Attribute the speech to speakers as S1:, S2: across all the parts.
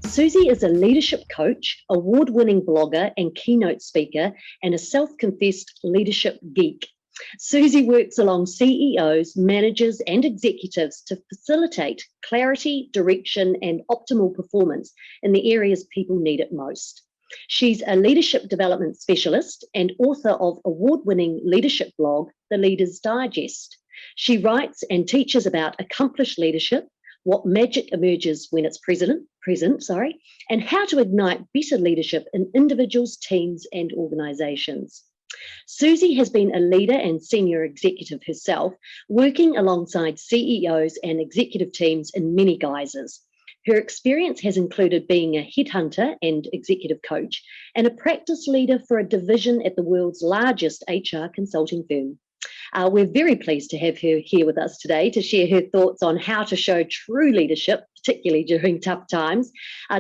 S1: Suzi is a leadership coach, award-winning blogger and keynote speaker, and a self-confessed leadership geek. Suzi works along CEOs, managers, and executives to facilitate clarity, direction, and optimal performance in the areas people need it most. She's a leadership development specialist and author of award-winning leadership blog, The Leader's Digest. She writes and teaches about accomplished leadership, what magic emerges when it's present, and how to ignite better leadership in individuals, teams, and organisations. Suzi has been a leader and senior executive herself, working alongside CEOs and executive teams in many guises. Her experience has included being a headhunter and executive coach and a practice leader for a division at the world's largest HR consulting firm. We're very pleased to have her here with us today to share her thoughts on how to show true leadership, particularly during tough times.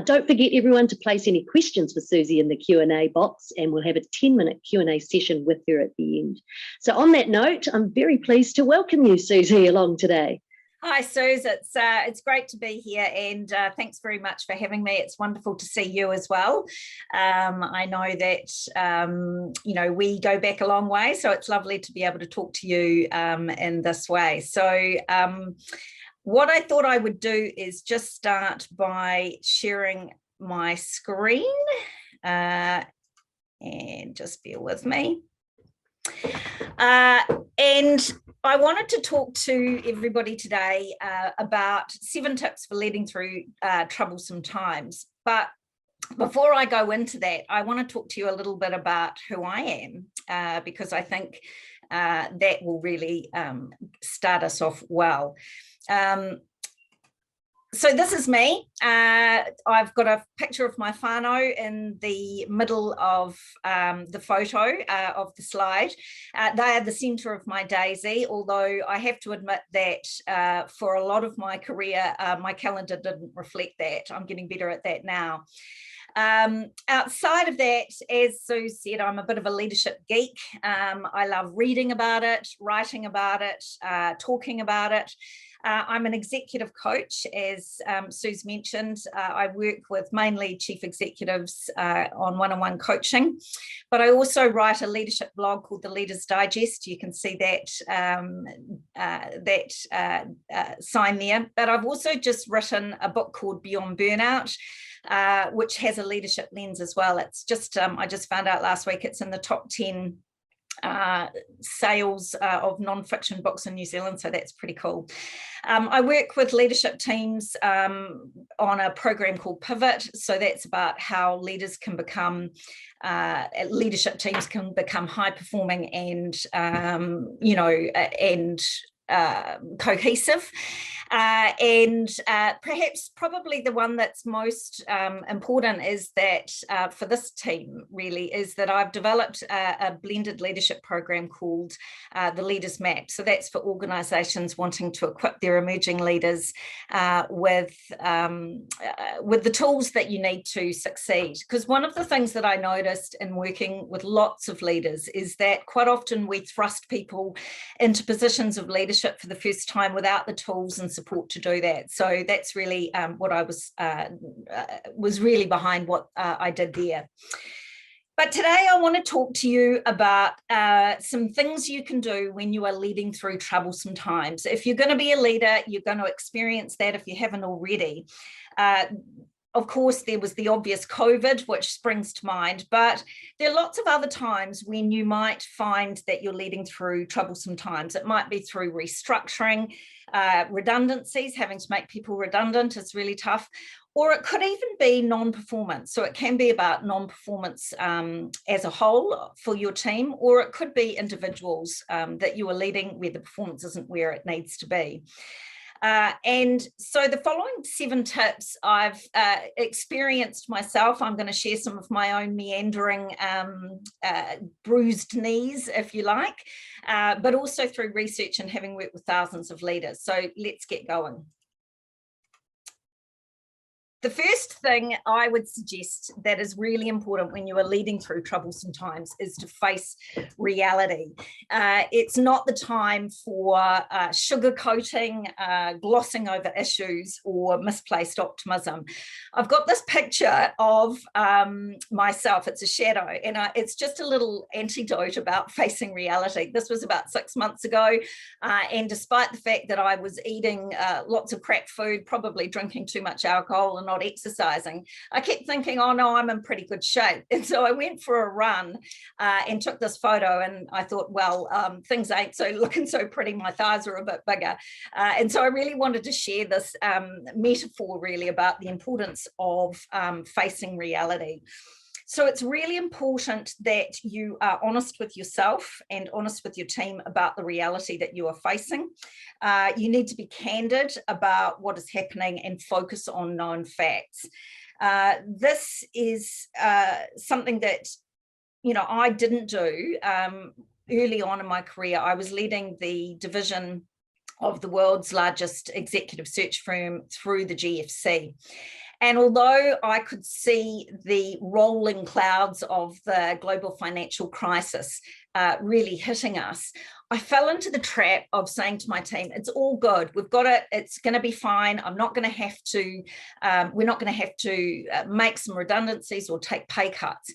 S1: Don't forget, everyone, to place any questions for Suzi in the Q&A box, and we'll have a 10-minute Q&A session with her at the end. So on that note, I'm very pleased to welcome you, Suzi, along today.
S2: Hi, Suze. It's great to be here, and thanks very much for having me. It's wonderful to see you as well. I know that we go back a long way, so it's lovely to be able to talk to you in this way. So what I thought I would do is just start by sharing my screen, and just bear with me. And I wanted to talk to everybody today about 7 tips for leading through troublesome times. But before I go into that, I want to talk to you a little bit about who I am, because I think that will really start us off well. So this is me. I've got a picture of my whānau in the middle of the photo of the slide. They are the centre of my daisy, although I have to admit that for a lot of my career, my calendar didn't reflect that. I'm getting better at that now. Outside of that, as Sue said, I'm a bit of a leadership geek. I love reading about it, writing about it, talking about it. I'm an executive coach, as Suze mentioned. I work with mainly chief executives on one-on-one coaching, but I also write a leadership blog called The Leader's Digest. You can see that sign there. But I've also just written a book called Beyond Burnout, which has a leadership lens as well. It's just I just found out last week it's in the top 10 sales of non-fiction books in New Zealand, so that's pretty cool. I work with leadership teams on a program called Pivot, so that's about how leaders can become leadership teams can become high performing and cohesive. Perhaps probably the one that's most important is that for this team really is that I've developed a blended leadership program called the Leaders Map. So that's for organisations wanting to equip their emerging leaders with the tools that you need to succeed. Because one of the things that I noticed in working with lots of leaders is that quite often we thrust people into positions of leadership for the first time without the tools and support to do that. So that's really what I was really behind what I did there. But today I want to talk to you about some things you can do when you are leading through troublesome times. If you're going to be a leader, you're going to experience that if you haven't already. Of course, there was the obvious COVID, which springs to mind, but there are lots of other times when you might find that you're leading through troublesome times. It might be through restructuring, redundancies, having to make people redundant is really tough, or it could even be non-performance. So it can be about non-performance as a whole for your team, or it could be individuals that you are leading where the performance isn't where it needs to be. And so the following 7 tips I've experienced myself. I'm going to share some of my own meandering, bruised knees, if you like, but also through research and having worked with thousands of leaders. So let's get going. The first thing I would suggest that is really important when you are leading through troublesome times is to face reality. It's not the time for sugarcoating, glossing over issues, or misplaced optimism. I've got this picture of myself. It's a shadow, and it's just a little antidote about facing reality. This was about 6 months ago, and despite the fact that I was eating lots of crap food, probably drinking too much alcohol and not exercising, I kept thinking, oh no, I'm in pretty good shape. And so I went for a run and took this photo, and I thought, well, things ain't looking so pretty. My thighs are a bit bigger. And so I really wanted to share this metaphor really about the importance of facing reality. So it's really important that you are honest with yourself and honest with your team about the reality that you are facing. You need to be candid about what is happening and focus on known facts. This is something that, I didn't do early on in my career. I was leading the division of the world's largest executive search firm through the GFC. And although I could see the rolling clouds of the global financial crisis really hitting us, I fell into the trap of saying to my team, it's all good. We've got it. It's going to be fine. I'm not going to have to, we're not going to have to make some redundancies or take pay cuts.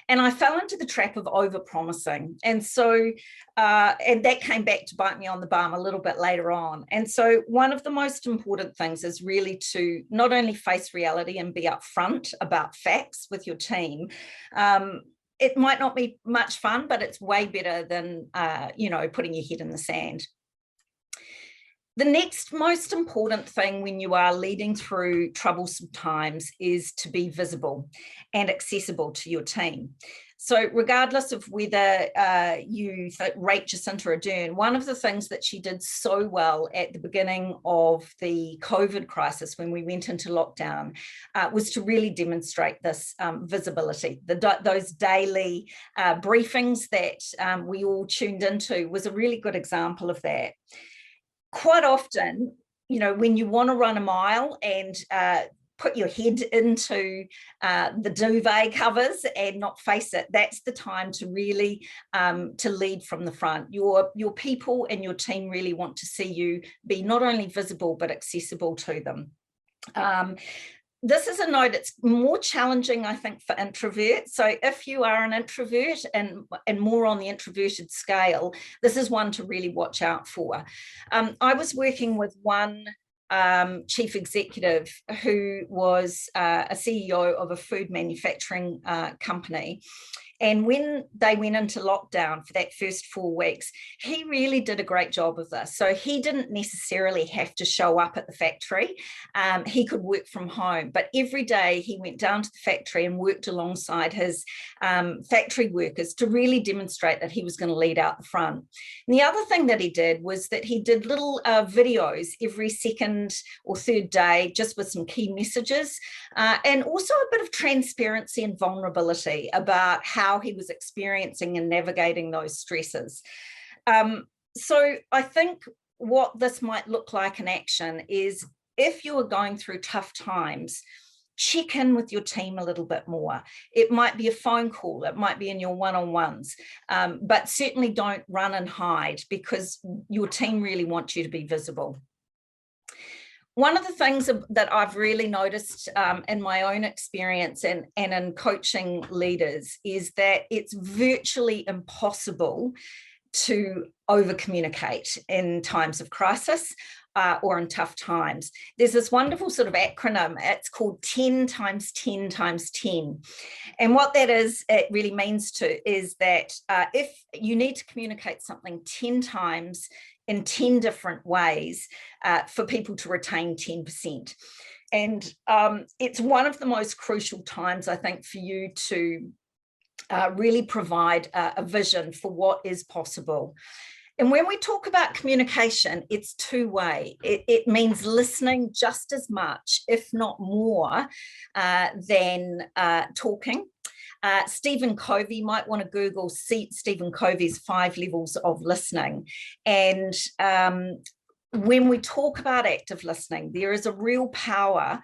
S2: And I fell into the trap of over-promising. And so, and that came back to bite me on the bum a little bit later on. And so one of the most important things is really to not only face reality and be upfront about facts with your team. It might not be much fun, but it's way better than, putting your head in the sand. The next most important thing when you are leading through troublesome times is to be visible and accessible to your team. So regardless of whether you rate Jacinta Ardern, one of the things that she did so well at the beginning of the COVID crisis when we went into lockdown was to really demonstrate this visibility. Those daily briefings that we all tuned into was a really good example of that. Quite often, when you want to run a mile and put your head into the duvet covers and not face it, that's the time to really to lead from the front. Your people and your team really want to see you be not only visible but accessible to them. This is a note that's more challenging, I think, for introverts. So if you are an introvert and more on the introverted scale, this is one to really watch out for. I was working with one chief executive who was a CEO of a food manufacturing company. And when they went into lockdown for that first 4 weeks, he really did a great job of this. So he didn't necessarily have to show up at the factory. He could work from home, but every day he went down to the factory and worked alongside his factory workers to really demonstrate that he was going to lead out the front. And the other thing that he did was that he did little videos every second or third day, just with some key messages, and also a bit of transparency and vulnerability about how he was experiencing and navigating those stresses. So I think what this might look like in action is, if you are going through tough times, check in with your team a little bit more. It might be a phone call, it might be in your one-on-ones, but certainly don't run and hide, because your team really wants you to be visible. One of the things that I've really noticed in my own experience and in coaching leaders is that it's virtually impossible to over-communicate in times of crisis or in tough times. There's this wonderful sort of acronym. It's called 10 times 10 times 10. And what that is, it really means is that if you need to communicate something 10 times in 10 different ways for people to retain 10%. And it's one of the most crucial times, I think, for you to really provide a vision for what is possible. And when we talk about communication, it's two-way. It means listening just as much, if not more, than talking. Stephen Covey, might want to Google Stephen Covey's 5 levels of listening. And when we talk about active listening, there is a real power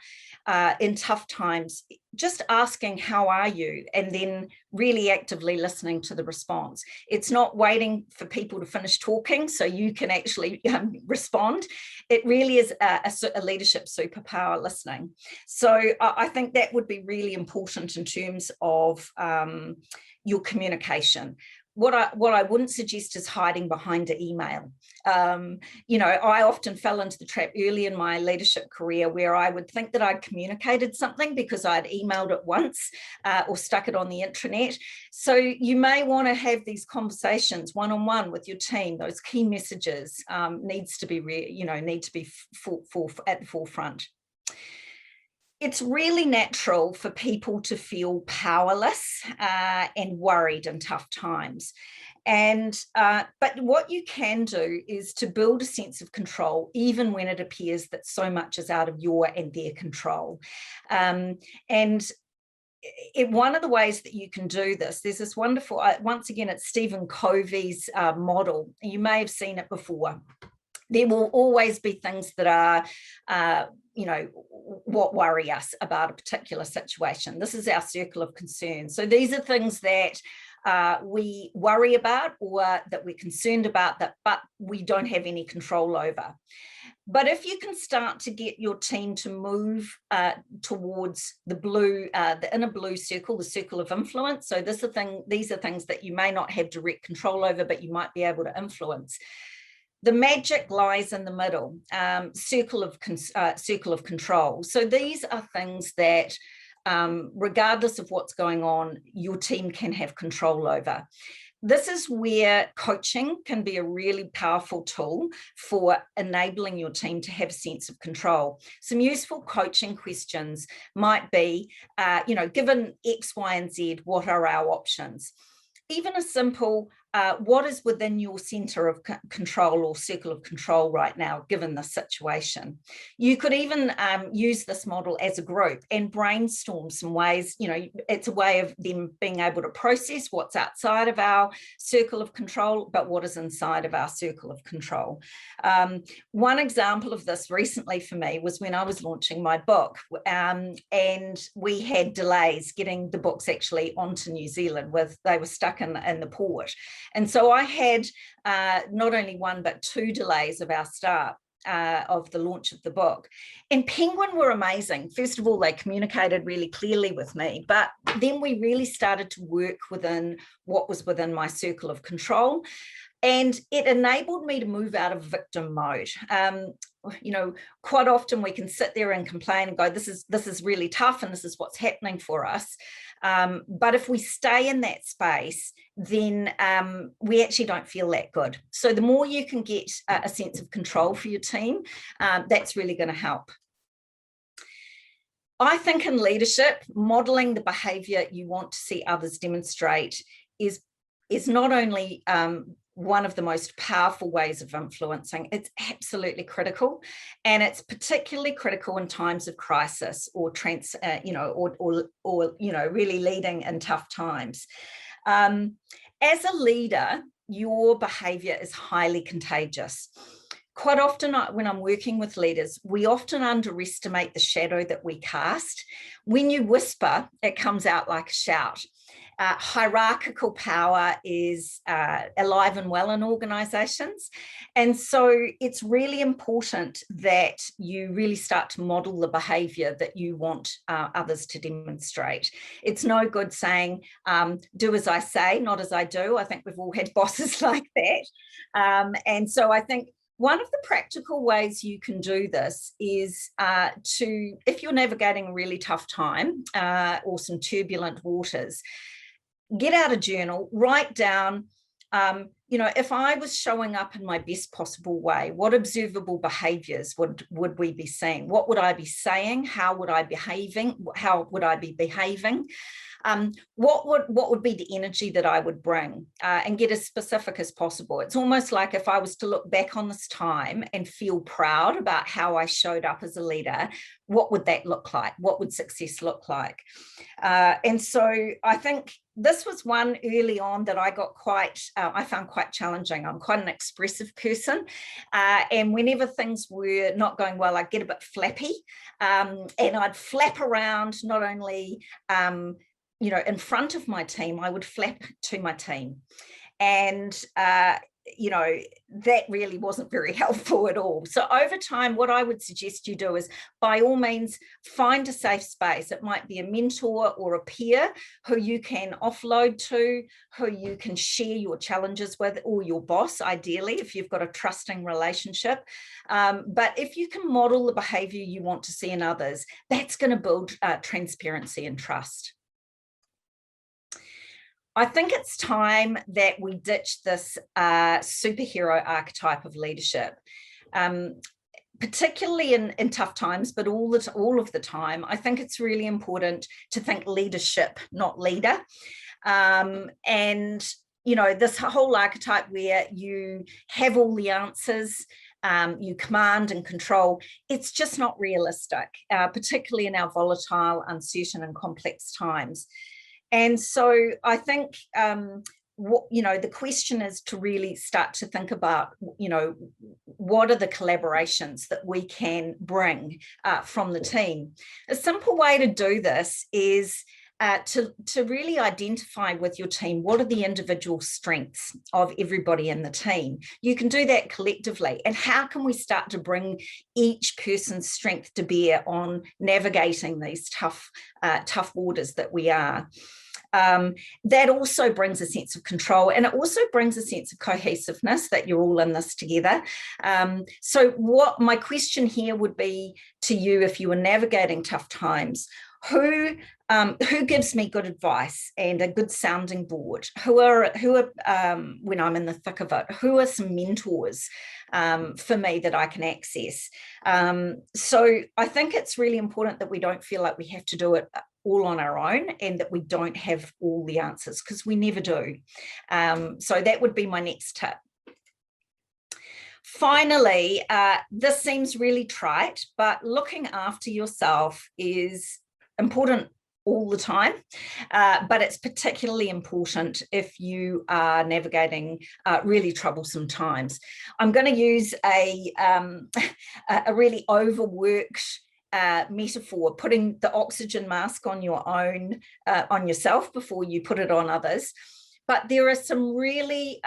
S2: in tough times, just asking, how are you? And then really actively listening to the response. It's not waiting for people to finish talking so you can actually respond. It really is a leadership superpower, listening. So I think that would be really important in terms of your communication. What I wouldn't suggest is hiding behind an email. I often fell into the trap early in my leadership career where I would think that I'd communicated something because I'd emailed it once or stuck it on the intranet. So you may want to have these conversations one-on-one with your team. Those key messages needs to be at the forefront. It's really natural for people to feel powerless and worried in tough times. But what you can do is to build a sense of control, even when it appears that so much is out of your and their control. One of the ways that you can do this, there's this wonderful, once again, it's Stephen Covey's model. You may have seen it before. There will always be things that are, what worry us about a particular situation. This is our circle of concern. So these are things that we worry about or that we're concerned about, but we don't have any control over. But if you can start to get your team to move towards the inner blue circle, the circle of influence. So these are things that you may not have direct control over, but you might be able to influence. The magic lies in the middle, circle of control. So these are things that, regardless of what's going on, your team can have control over. This is where coaching can be a really powerful tool for enabling your team to have a sense of control. Some useful coaching questions might be, given X, Y, and Z, what are our options? Even a simple, what is within your center of control or circle of control right now, given the situation? You could even use this model as a group and brainstorm some ways. It's a way of them being able to process what's outside of our circle of control, but what is inside of our circle of control. One example of this recently for me was when I was launching my book, and we had delays getting the books actually onto New Zealand. They were stuck in the port. And so I had not only one, but 2 delays of our start of the launch of the book. And Penguin were amazing. First of all, they communicated really clearly with me, but then we really started to work within what was within my circle of control. And it enabled me to move out of victim mode. Quite often we can sit there and complain and go, this is really tough and this is what's happening for us. But if we stay in that space, then we actually don't feel that good. So the more you can get a sense of control for your team, that's really going to help. I think in leadership, modeling the behavior you want to see others demonstrate is not only one of the most powerful ways of influencing, it's absolutely critical. And it's particularly critical in times of crisis or really leading in tough times. As a leader, your behavior is highly contagious. Quite often when I'm working with leaders, we often underestimate the shadow that we cast. When you whisper, it comes out like a shout. Hierarchical power is alive and well in organizations. And so it's really important that you really start to model the behavior that you want others to demonstrate. It's no good saying, do as I say, not as I do. I think we've all had bosses like that. And so I think one of the practical ways you can do this is if you're navigating a really tough time or some turbulent waters, get out a journal, write down, if I was showing up in my best possible way, what observable behaviors would we be seeing? What would I be saying? How would I be behaving? What would be the energy that I would bring, and get as specific as possible. It's almost like if I was to look back on this time and feel proud about how I showed up as a leader, what would that look like? What would success look like? And so I think this was one early on that I got I found quite challenging. I'm quite an expressive person. And whenever things were not going well, I'd get a bit flappy, and I'd flap around, not only, in front of my team, I would flap to my team. And, that really wasn't very helpful at all. So over time, what I would suggest you do is, by all means, find a safe space. It might be a mentor or a peer who you can offload to, who you can share your challenges with, or your boss, ideally, if you've got a trusting relationship. But if you can model the behaviour you want to see in others, that's going to build transparency and trust. I think it's time that we ditch this superhero archetype of leadership, particularly in tough times, but all of the time. I think it's really important to think leadership, not leader. And, this whole archetype where you have all the answers, you command and control, it's just not realistic, particularly in our volatile, uncertain and complex times. And so I think, the question is to really start to think about, what are the collaborations that we can bring from the team? A simple way to do this is to really identify with your team, what are the individual strengths of everybody in the team? You can do that collectively. And how can we start to bring each person's strength to bear on navigating these tough waters that we are? That also brings a sense of control, and it also brings a sense of cohesiveness, that you're all in this together. So what my question here would be to you, if you were navigating tough times, who gives me good advice and a good sounding board? Who are when I'm in the thick of it, who are some mentors for me that I can access? So I think it's really important that we don't feel like we have to do it all on our own, and that we don't have all the answers, because we never do. So that would be my next tip. Finally, this seems really trite, but looking after yourself is important all the time, but it's particularly important if you are navigating really troublesome times. I'm going to use a really overworked metaphor, putting the oxygen mask on on yourself before you put it on others. But there is some really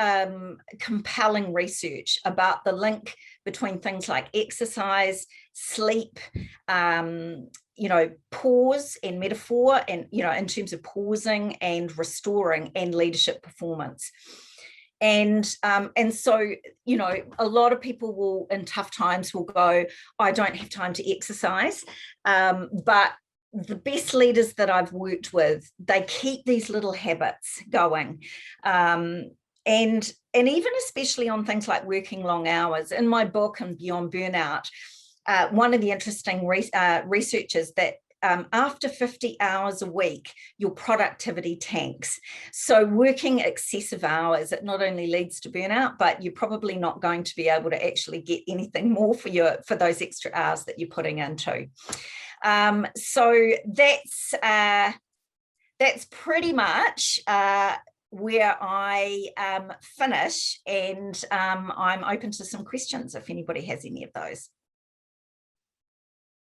S2: compelling research about the link between things like exercise, sleep, pause and metaphor, and, in terms of pausing and restoring, and leadership performance. And so, a lot of people will, in tough times, will go, I don't have time to exercise. But the best leaders that I've worked with, they keep these little habits going. And even especially on things like working long hours. In my book, and Beyond Burnout, one of the interesting research is that after 50 hours a week, your productivity tanks. So working excessive hours, it not only leads to burnout, but you're probably not going to be able to actually get anything more for those extra hours that you're putting into. So that's pretty much where I finish, and I'm open to some questions if anybody has any of those.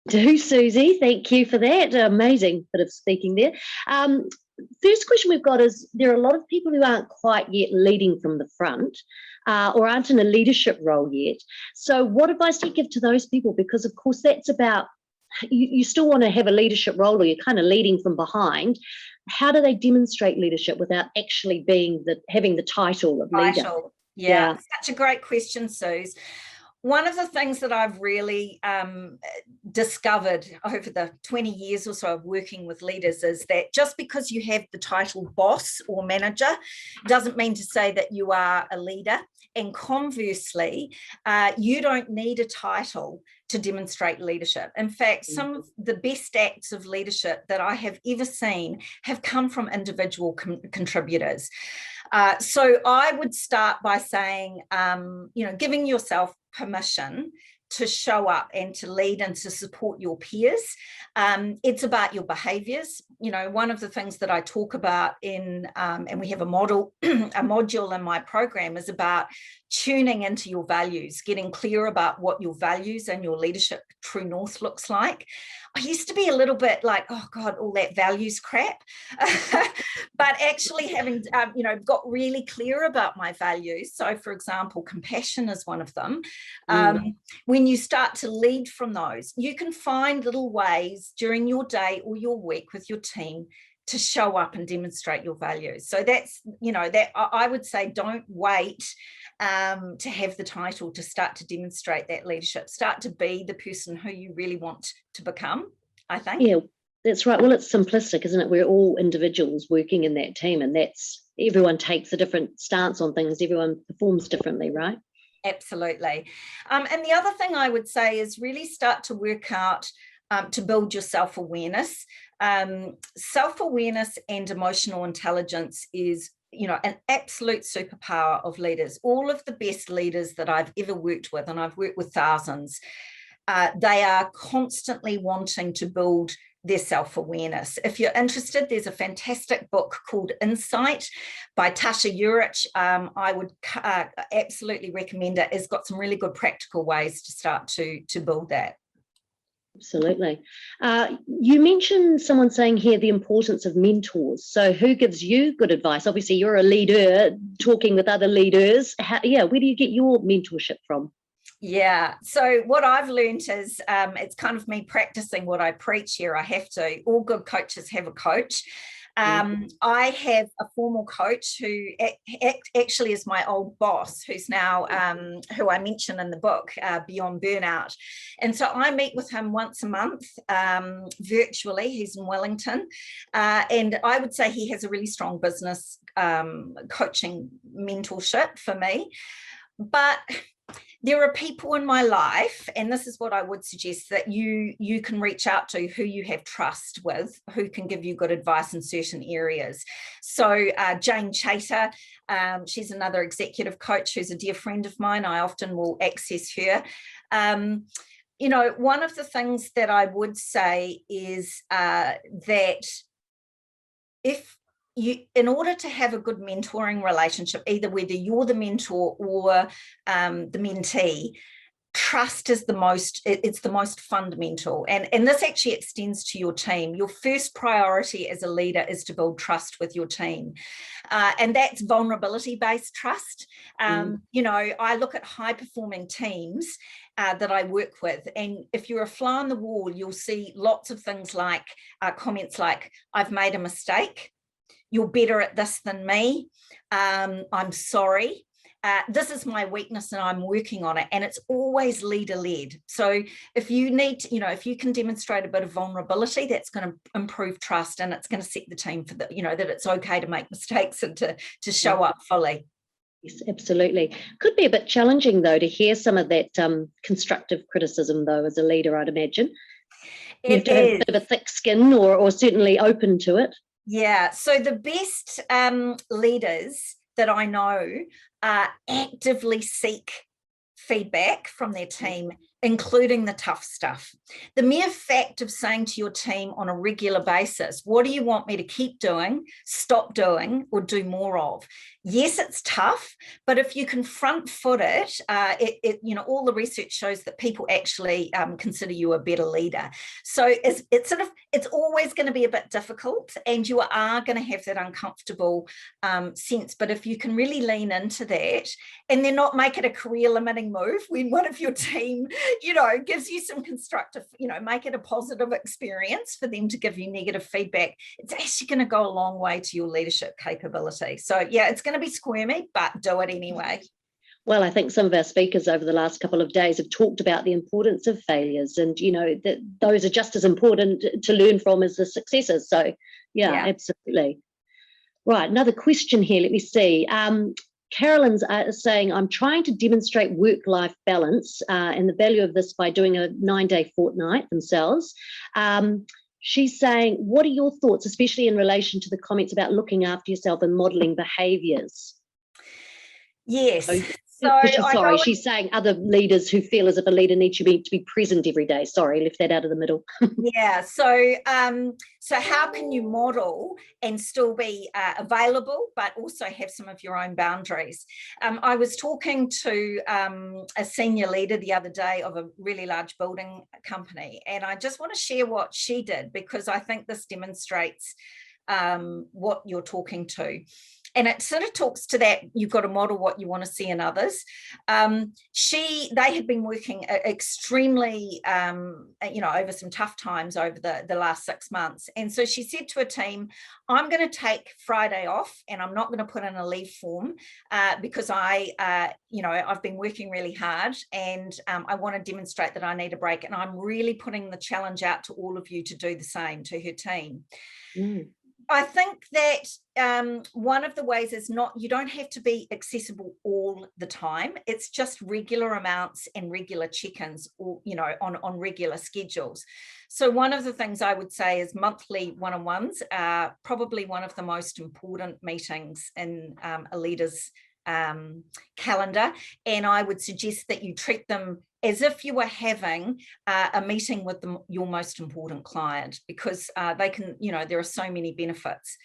S1: Do, Suzi, thank you for that. Amazing bit of speaking there. First question we've got is, there are a lot of people who aren't quite yet leading from the front, or aren't in a leadership role yet. So what advice do you give to those people? Because of course that's about, you still want to have a leadership role, or you're kind of leading from behind. How do they demonstrate leadership without actually having the title of leader?
S2: Yeah, such a great question, Suze. One of the things that I've really discovered over the 20 years or so of working with leaders is that just because you have the title boss or manager doesn't mean to say that you are a leader. And conversely, you don't need a title to demonstrate leadership. In fact, some of the best acts of leadership that I have ever seen have come from individual contributors. So I would start by saying, giving yourself permission to show up and to lead and to support your peers. It's about your behaviours. One of the things that I talk about in, and we have a module in my program, is about tuning into your values, getting clear about what your values and your leadership true north looks like. I used to be a little bit like, oh God, all that values crap. But actually having, got really clear about my values. So for example, compassion is one of them. When you start to lead from those, you can find little ways during your day or your week with your team to show up and demonstrate your values. So that's, that I would say, don't wait to have the title to start to demonstrate that leadership. Start to be the person who you really want to become, I think.
S1: Yeah, that's right. Well, it's simplistic, isn't it? We're all individuals working in that team, and everyone takes a different stance on things. Everyone performs differently, right?
S2: Absolutely. And the other thing I would say is really start to work out to build your self-awareness. Self-awareness and emotional intelligence is, an absolute superpower of leaders. All of the best leaders that I've ever worked with, and I've worked with thousands, they are constantly wanting to build their self-awareness. If you're interested, there's a fantastic book called Insight by Tasha Eurich. I would absolutely recommend it. It's got some really good practical ways to start to build that.
S1: Absolutely. You mentioned someone saying here the importance of mentors. So who gives you good advice? Obviously, you're a leader talking with other leaders. Where do you get your mentorship from?
S2: Yeah, so what I've learned is it's kind of me practicing what I preach here. I have to. All good coaches have a coach. I have a formal coach who actually is my old boss, who's now, who I mention in the book, Beyond Burnout. And so I meet with him once a month, virtually. He's in Wellington. And I would say he has a really strong business coaching mentorship for me. But there are people in my life, and this is what I would suggest, that you can reach out to who you have trust with, who can give you good advice in certain areas. So Jane Chater, she's another executive coach who's a dear friend of mine. I often will access her. One of the things that I would say is that in order to have a good mentoring relationship, either whether you're the mentor or the mentee, trust is it's the most fundamental. And this actually extends to your team. Your first priority as a leader is to build trust with your team. And that's vulnerability-based trust. I look at high-performing teams that I work with, and if you're a fly on the wall, you'll see lots of things like comments like, I've made a mistake. You're better at this than me. I'm sorry. This is my weakness and I'm working on it. And it's always leader-led. So if you need to, if you can demonstrate a bit of vulnerability, that's going to improve trust, and it's going to set the team for that it's okay to make mistakes and to show up fully.
S1: Yes, absolutely. Could be a bit challenging though to hear some of that constructive criticism though as a leader, I'd imagine. You have to have a bit of a thick skin or certainly open to it.
S2: Yeah, so the best leaders that I know actively seek feedback from their team, including the tough stuff. The mere fact of saying to your team on a regular basis, what do you want me to keep doing, stop doing, or do more of? Yes, it's tough, but if you can front foot it, all the research shows that people actually consider you a better leader. So it's always going to be a bit difficult, and you are going to have that uncomfortable sense. But if you can really lean into that, and then not make it a career limiting move when one of your team, gives you some constructive, make it a positive experience for them to give you negative feedback, it's actually going to go a long way to your leadership capability. So yeah, it's going to be squirmy, but do it anyway.
S1: Well, I think some of our speakers over the last couple of days have talked about the importance of failures, and that those are just as important to learn from as the successes. So yeah. Absolutely. Right, another question here. Let me see. Carolyn's saying, I'm trying to demonstrate work-life balance and the value of this by doing a 9-day fortnight themselves. She's saying, what are your thoughts, especially in relation to the comments about looking after yourself and modelling behaviours?
S2: Yes.
S1: She's saying other leaders who feel as if a leader needs to be present every day. Sorry, left that out of the middle.
S2: Yeah. So how can you model and still be available, but also have some of your own boundaries? I was talking to a senior leader the other day of a really large building company, and I just want to share what she did, because I think this demonstrates what you're talking to. And it sort of talks to that, you've got to model what you want to see in others. They had been working extremely, over some tough times over the last 6 months. And so she said to a team, I'm going to take Friday off and I'm not going to put in a leave form because I've been working really hard and I want to demonstrate that I need a break. And I'm really putting the challenge out to all of you to do the same, to her team. Mm. I think that one of the ways is you don't have to be accessible all the time. It's just regular amounts and regular check-ins, or, on regular schedules. So one of the things I would say is monthly one-on-ones are probably one of the most important meetings in a leader's calendar. And I would suggest that you treat them as if you were having a meeting with your most important client, because they can, there are so many benefits.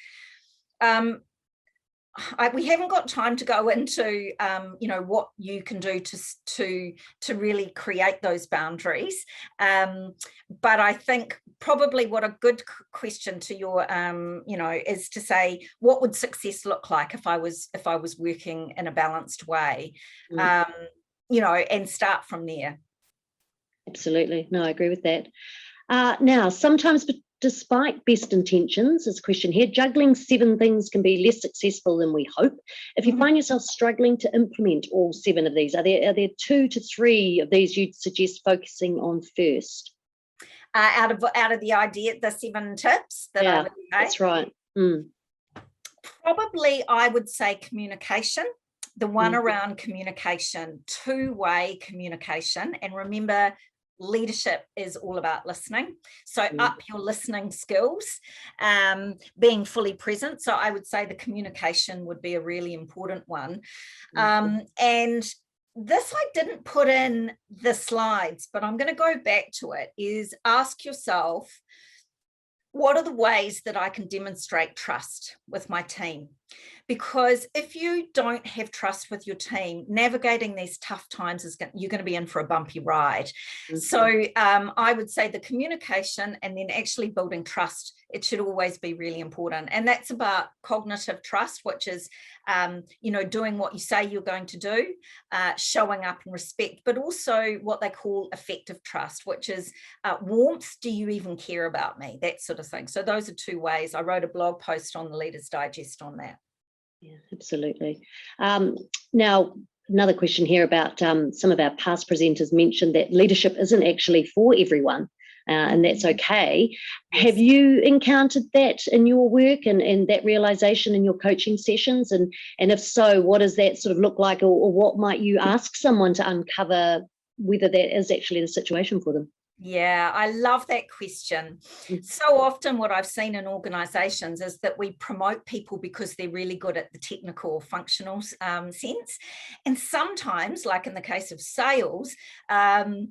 S2: We haven't got time to go into, what you can do to really create those boundaries. But I think probably what a good question to your, is to say, what would success look like if I was working in a balanced way? And start from there.
S1: Absolutely. No, I agree with that. Now, sometimes despite best intentions, there's a question here, juggling 7 things can be less successful than we hope. If you find yourself struggling to implement all 7 of these, are there 2 to 3 of these you'd suggest focusing on first?
S2: Out of the 7 tips that I would say?
S1: That's right.
S2: Probably I would say communication. The one around communication, 2-way communication. And remember, leadership is all about listening. So up your listening skills, being fully present. So I would say the communication would be a really important one. And this I didn't put in the slides, but I'm going to go back to it, is ask yourself, what are the ways that I can demonstrate trust with my team? Because if you don't have trust with your team, navigating these tough times you're going to be in for a bumpy ride. So I would say the communication and then actually building trust, it should always be really important. And that's about cognitive trust, which is, doing what you say you're going to do, showing up in respect, but also what they call effective trust, which is warmth. Do you even care about me? That sort of thing. So those are 2 ways. I wrote a blog post on the Leaders Digest on that.
S1: Yeah, absolutely. Now, another question here about some of our past presenters mentioned that leadership isn't actually for everyone, and that's okay. Yes. Have you encountered that in your work and that realisation in your coaching sessions? And if so, what does that sort of look like, or what might you ask someone to uncover whether that is actually the situation for them?
S2: Yeah, I love that question. So often what I've seen in organisations is that we promote people because they're really good at the technical or functional sense. And sometimes, like in the case of sales, the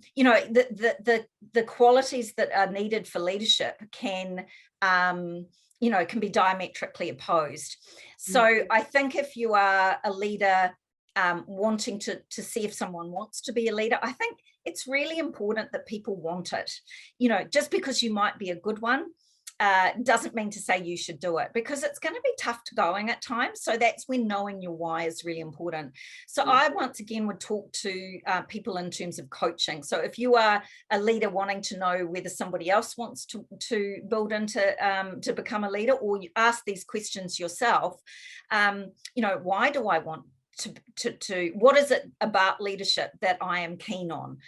S2: qualities that are needed for leadership can be diametrically opposed. So I think if you are a leader wanting to see if someone wants to be a leader, I think it's really important that people want it. Just because you might be a good one doesn't mean to say you should do it, because it's going to be tough to going at times. So that's when knowing your why is really important. So I once again would talk to people in terms of coaching. So if you are a leader wanting to know whether somebody else wants to build into to become a leader, or you ask these questions yourself, why do I want to what is it about leadership that I am keen on?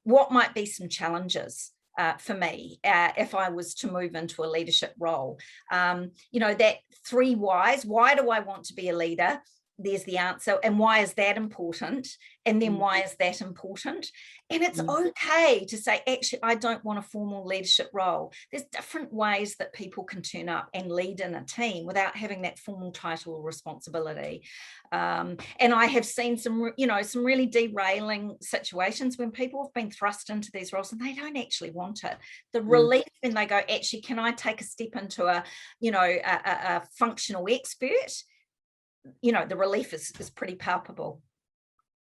S2: What might be some challenges for me if I was to move into a leadership role? That 3 whys. Why do I want to be a leader? there's the answer. And why is that important? And then why is that important? And it's okay to say, actually, I don't want a formal leadership role. There's different ways that people can turn up and lead in a team without having that formal title or responsibility. And I have seen some really derailing situations when people have been thrust into these roles and they don't actually want it. The relief when they go, actually, can I take a step into a functional expert? The relief is pretty palpable.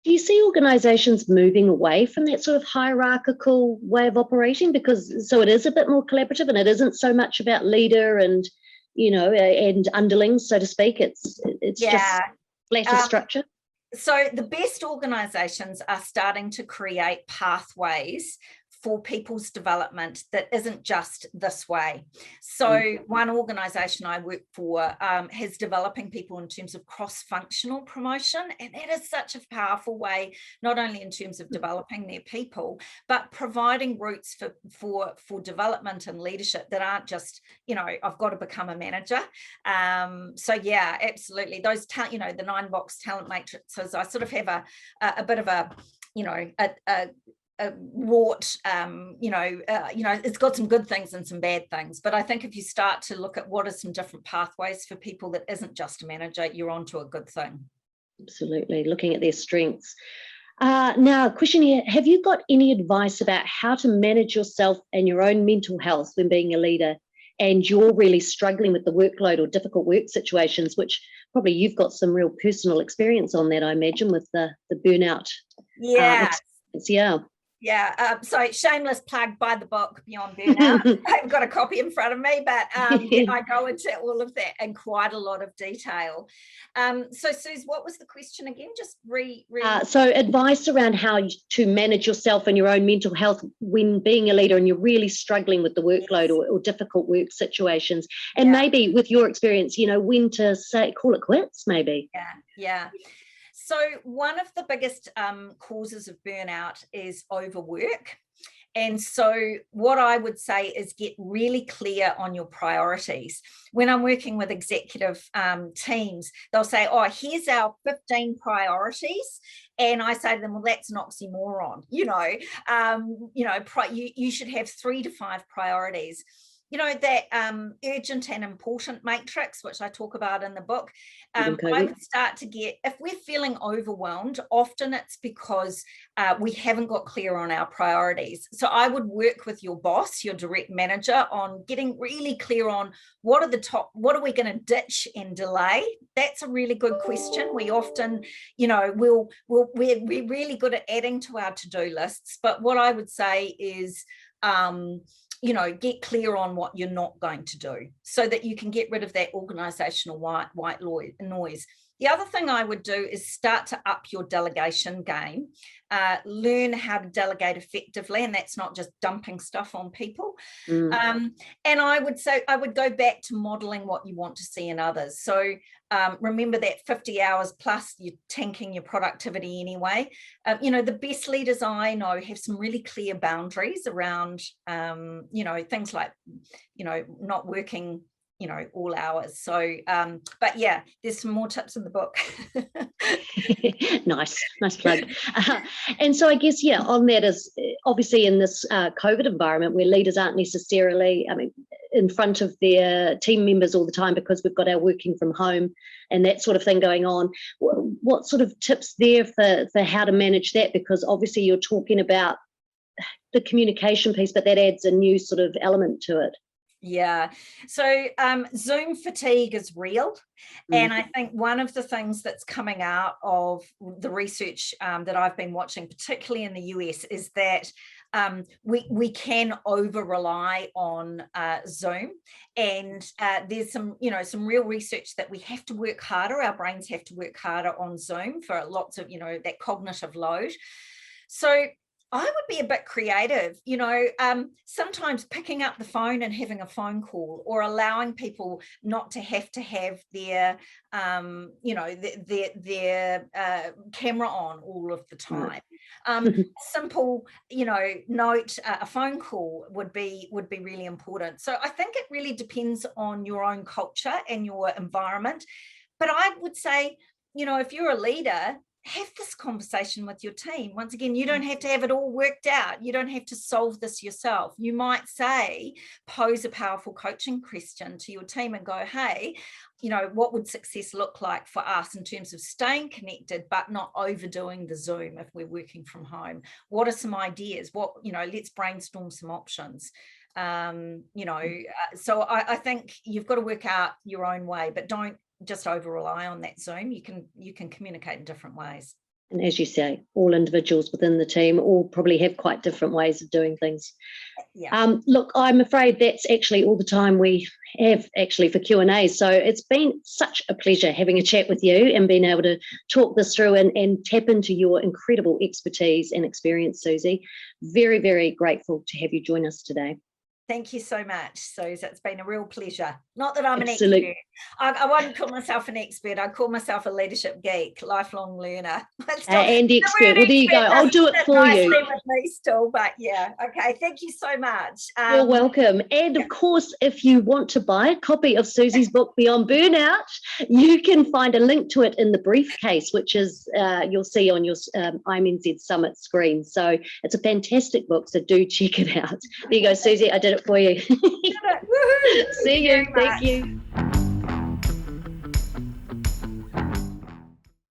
S1: Do you see organisations moving away from that sort of hierarchical way of operating? Because so it is a bit more collaborative and it isn't so much about leader and, and underlings, so to speak. It's just flatter structure.
S2: So the best organisations are starting to create pathways for people's development that isn't just this way. So one organisation I work for is developing people in terms of cross-functional promotion, and that is such a powerful way, not only in terms of developing their people, but providing routes for development and leadership that aren't just, I've got to become a manager. So yeah, absolutely. Those, the 9-box talent matrices, I sort of have a bit of a wrought, it's got some good things and some bad things. But I think if you start to look at what are some different pathways for people that isn't just a manager, you're onto a good thing.
S1: Absolutely, looking at their strengths. Now, a question here, have you got any advice about how to manage yourself and your own mental health when being a leader and you're really struggling with the workload or difficult work situations, which probably you've got some real personal experience on that, I imagine, with the burnout.
S2: Yeah.
S1: Yeah.
S2: So shameless plug, by the book Beyond Burnout. I've got a copy in front of me, but I go into all of that in quite a lot of detail. So Suze, what was the question again? Just
S1: so advice around how to manage yourself and your own mental health when being a leader and you're really struggling with the workload or difficult work situations. And maybe with your experience, when to say, call it quits, maybe.
S2: Yeah. So one of the biggest causes of burnout is overwork. And so what I would say is get really clear on your priorities. When I'm working with executive teams, they'll say, here's our 15 priorities. And I say to them, well, that's an oxymoron. You should have 3 to 5 priorities. That urgent and important matrix, which I talk about in the book, I would start to get, if we're feeling overwhelmed, often it's because we haven't got clear on our priorities. So I would work with your boss, your direct manager, on getting really clear on what are we going to ditch and delay. That's a really good question. We often, we're really good at adding to our to-do lists. But what I would say is, get clear on what you're not going to do so that you can get rid of that organizational white noise. The other thing I would do is start to up your delegation game, learn how to delegate effectively, and that's not just dumping stuff on people. And I would say I would go back to modeling what you want to see in others. So remember that 50 hours plus, you're tanking your productivity anyway. The best leaders I know have some really clear boundaries around, things like, not working all hours. So, but yeah, there's some more tips in the book.
S1: Nice plug. And so I guess, on that is obviously in this COVID environment where leaders aren't necessarily, in front of their team members all the time because we've got our working from home and that sort of thing going on. What sort of tips there for how to manage that? Because obviously you're talking about the communication piece, but that adds a new sort of element to it.
S2: Yeah. So Zoom fatigue is real. And I think one of the things that's coming out of the research that I've been watching, particularly in the US, is that we can over rely on Zoom, and there's some real research that we have to work harder. Our brains have to work harder on Zoom for lots of that cognitive load. So I would be a bit creative, sometimes picking up the phone and having a phone call, or allowing people not to have their, their camera on all of the time. Simple, note, a phone call would be really important. So I think it really depends on your own culture and your environment. But I would say, if you're a leader, have this conversation with your team. Once again, you don't have to have it all worked out. You don't have to solve this yourself. You might pose a powerful coaching question to your team and go, hey, what would success look like for us in terms of staying connected, but not overdoing the Zoom if we're working from home? What are some ideas? Let's brainstorm some options. So I think you've got to work out your own way, but don't just over rely on that Zoom. You can communicate in different ways.
S1: And as you say, all individuals within the team all probably have quite different ways of doing things.
S2: Yeah.
S1: Look, I'm afraid that's actually all the time we have actually for Q&A. So it's been such a pleasure having a chat with you and being able to talk this through and tap into your incredible expertise and experience, Suzi. Very, very grateful to have you join us today.
S2: Thank you so much, Suze. It's been a real pleasure. Not that I'm
S1: Absolute.
S2: An expert. I won't call myself an expert. I call myself a leadership geek, lifelong learner.
S1: And expert. Well, there you go. I'll do it for you.
S2: With me still, but yeah. Okay. Thank you so much.
S1: You're welcome. And of course, if you want to buy a copy of Suzi's book, Beyond Burnout, you can find a link to it in the briefcase, which is you'll see on your IMNZ Summit screen. So it's a fantastic book. So do check it out. There you go, Suzi. I did it for you.
S2: Woohoo!
S1: See you. Thank you.